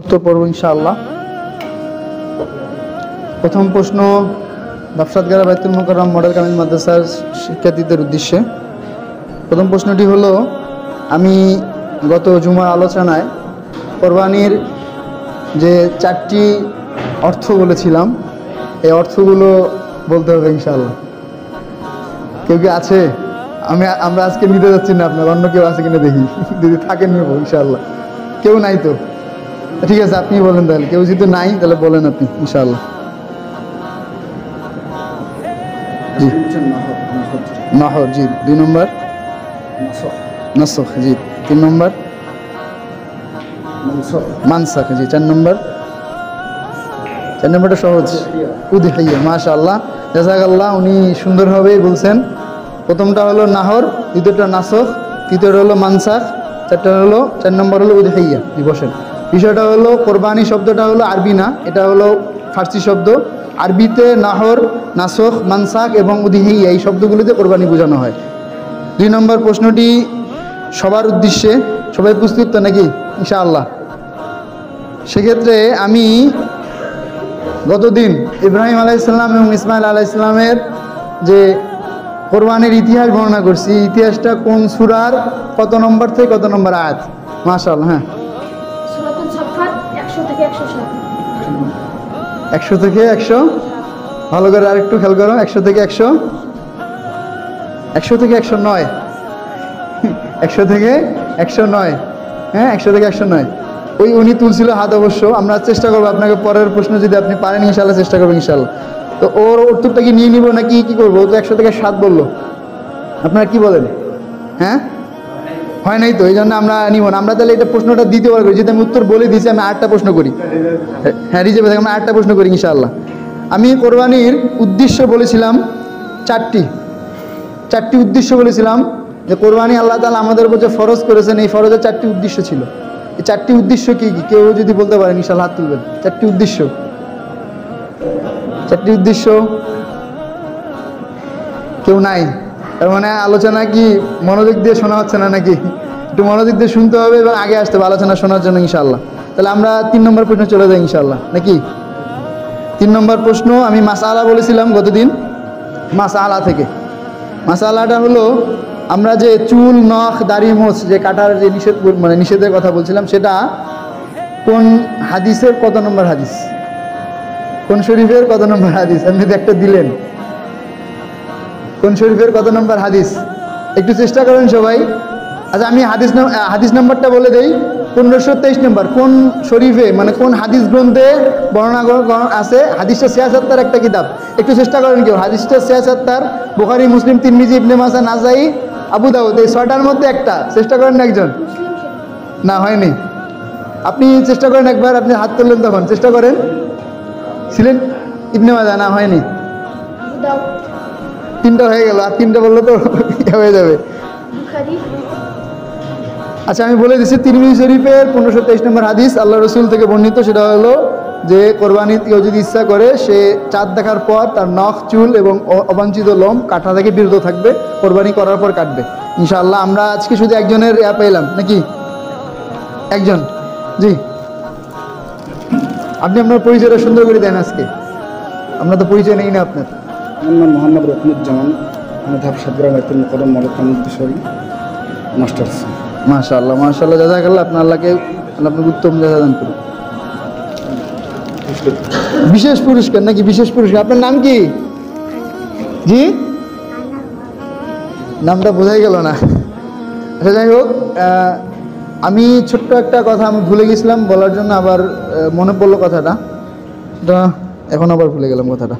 উত্তর পড়ব ইনশাআল্লাহ। প্রথম প্রশ্ন দাফসাতগারা বাইতুল মুকাররম মডেল কামিল মাদ্রাসার শিক্ষার্থীদের উদ্দেশ্যে। প্রথম প্রশ্নটি হলো, আমি গত জুমার আলোচনায় কোরবানির যে 4টি অর্থ বলেছিলাম, এই অর্থগুলো বলতে হবে ইনশাআল্লাহ। কেউ কি আছে? আমরা আজকে নিতে যাচ্ছি না, আপনার অন্য কেউ আছে কিনা দেখি, যদি থাকেন নেব ইনশাআল্লাহ। কেউ নাই তো ঠিক আছে, আপনি বলেন তাহলে। কেউ যদি নাই তাহলে বলেন আপনি ইনশাআল্লাহ। জি নাহর, জি 2 নম্বর নাসখ, জি 3 নম্বর মানসাখ, জি 4 নম্বর। 4 নম্বরটা সহজ, উদহিয়া। মাশাআল্লাহ, জাযাকাল্লাহ, উনি সুন্দরভাবেই বলছেন। প্রথমটা হলো নাহর, দ্বিতীয়টা নাসখ, তৃতীয়টা হলো মানসাখ, 4 নম্বর হলো উদহিয়া। জি বসেন। বিষয়টা হলো কোরবানি শব্দটা হলো আরবি না, এটা হলো ফার্সি শব্দ। আরবিতে নাহর, নাসখ, মানসাখ এবং উদহিয়া এই শব্দগুলিতে কোরবানি বোঝানো হয়। 2 নম্বর প্রশ্নটি সবার উদ্দেশ্যে, সবাই প্রস্তুত তো নাকি ইনশাআল্লাহ? সেক্ষেত্রে আমি গতদিন ইব্রাহিম আলাইহিসসালাম এবং ইসমাইল আলাইহিসসালামের যে কোরবানির ইতিহাস বর্ণনা করছি, ইতিহাসটা কোন সূরার কত নম্বর থেকে কত নম্বর আয়াত? মাশাআল্লাহ, হ্যাঁ, সূরাতুল সাফফাত 100 থেকে 107। 100 থেকে 100, ভালো করে আরেকটু খেয়াল করো। 100 থেকে 100, 100 থেকে 109, 100 থেকে 109, হ্যাঁ 100 থেকে 109। ওই উনি তুলছিল হাত অবশ্য। আমরা চেষ্টা করবো আপনাকে পরের প্রশ্ন যদি আপনি পারেন ইনশাআল্লাহ চেষ্টা করবেন ইনশাআল্লাহ। তো ওর উত্তরটা কি নিয়ে নিব নাকি কি করবো? ও তো 100 থেকে 7 বললো, আপনারা কি বলেন? হ্যাঁ, হয় নাই তো, এই জন্য আমরা নিব না। আমরা তাহলে এটা প্রশ্নটা দ্বিতীয়বার করি, যেহেতু আমি উত্তর বলে দিয়েছি, আমি 8টা প্রশ্ন করি। হ্যাঁ, রিজেভে থাকে, আমরা 8টা প্রশ্ন করি ইনশাআল্লাহ। আমি কোরবানির উদ্দেশ্য বলেছিলাম 4টি উদ্দেশ্য বলেছিলাম, যে কোরবানি আল্লাহ তাআলা আমাদের উপর যে ফরজ করেছেন, এই ফরজের 4টি উদ্দেশ্য ছিল। এই 4টি উদ্দেশ্য কি কি কেউ যদি বলতে পারেন ইনশাআল্লাহ হাত তুলবেন। 4টি উদ্দেশ্য, 4টি উদ্দেশ্য কেউ নাই? তার মানে আলোচনা কি মনোযোগ দিয়ে শোনা হচ্ছে না নাকি? একটু মনোযোগ দিয়ে শুনতে হবে এবং আগে আসতে হবে আলোচনা শোনার জন্য ইনশাআল্লাহ। তাহলে আমরা 3 নম্বর প্রশ্ন চলে যাই ইনশাআল্লাহ, নাকি? 3 নম্বর প্রশ্ন আমি মাসআলা বলেছিলাম গতদিন। মাসআলা থেকে, মাসআলাটা হলো, আমরা যে চুল, নখ, দাড়ি, মোছ যে কাটার যে নিষেধের কথা বলছিলাম, সেটা কোন হাদিসের কত নম্বর হাদিস? কোন শরীফের কত নম্বর হাদিস? আপনি তো একটা দিলেন। কোন শরীফের কত নম্বর হাদিস? একটু চেষ্টা করেন সবাই। আচ্ছা, আমি হাদিস নাম্বারটা বলে দেই। 1523 নম্বর। কোন শরীফে, মানে কোন হাদিস গ্রন্থে বর্ণনা আছে? হাদিসটা সিয়াসাত্তার একটা কিতাব। একটু চেষ্টা করেন কেউ। হাদিসটা সিয়াসাত্তার, বুখারী, মুসলিম, তিরমিজি, ইবনে মাজাহ, নাসাই, আবু দাউদ, এই 6টার মধ্যে একটা। চেষ্টা করেন না একজন? না, হয়নি। আপনি চেষ্টা করেন একবার। আপনি হাত তুললেন তখন, চেষ্টা করেন। ছিলেন ইবনে মাজাহ? না, হয়নি। 3টা হয়ে গেল, আর 3টা বললে তো হয়ে যাবে। আচ্ছা, আমি বলে দিচ্ছি। তিরমিজি শরীফের 1523 নম্বর হাদিস, আল্লাহ রসুল থেকে বর্ণিত। সেটা হলো যে কোরবানি কেউ যদি ইচ্ছা করে, সে চাঁদ দেখার পর তার নখ, চুল এবং অবাঞ্ছিত লোম কাটা থেকে বিরত থাকবে, কোরবানি করার পর কাটবে ইনশাআল্লাহ। আমরা আজকে শুধু একজনের পেলাম নাকি? একজন, জি। আপনি আপনার পরিচয়টা সুন্দর করে দেন আজকে। আমরা তো পরিচয় নেই না আপনার। আমার নাম মোহাম্মদ রকমুজ্জামান, আমি ধাপসাতগারা বাইতুল মুকাররম মডেল কামিল মাদ্রাসার মাস্টার্স। মাশাআল্লাহ, মাশাআল্লাহ, জাযাকাল্লাহ। আল্লাহ আপনাকে উত্তম জাযা দান করুন। বিশেষ পুরস্কার নাকি? বিশেষ পুরস্কার। আপনার নাম কি? জি, নামটা বোঝাই গেল না। আচ্ছা, যাই হোক, আমি ছোট্ট একটা কথা আমি ভুলে গেছিলাম বলার জন্য, আবার মনে পড়লো কথাটা, এখন আবার ভুলে গেলাম কথাটা।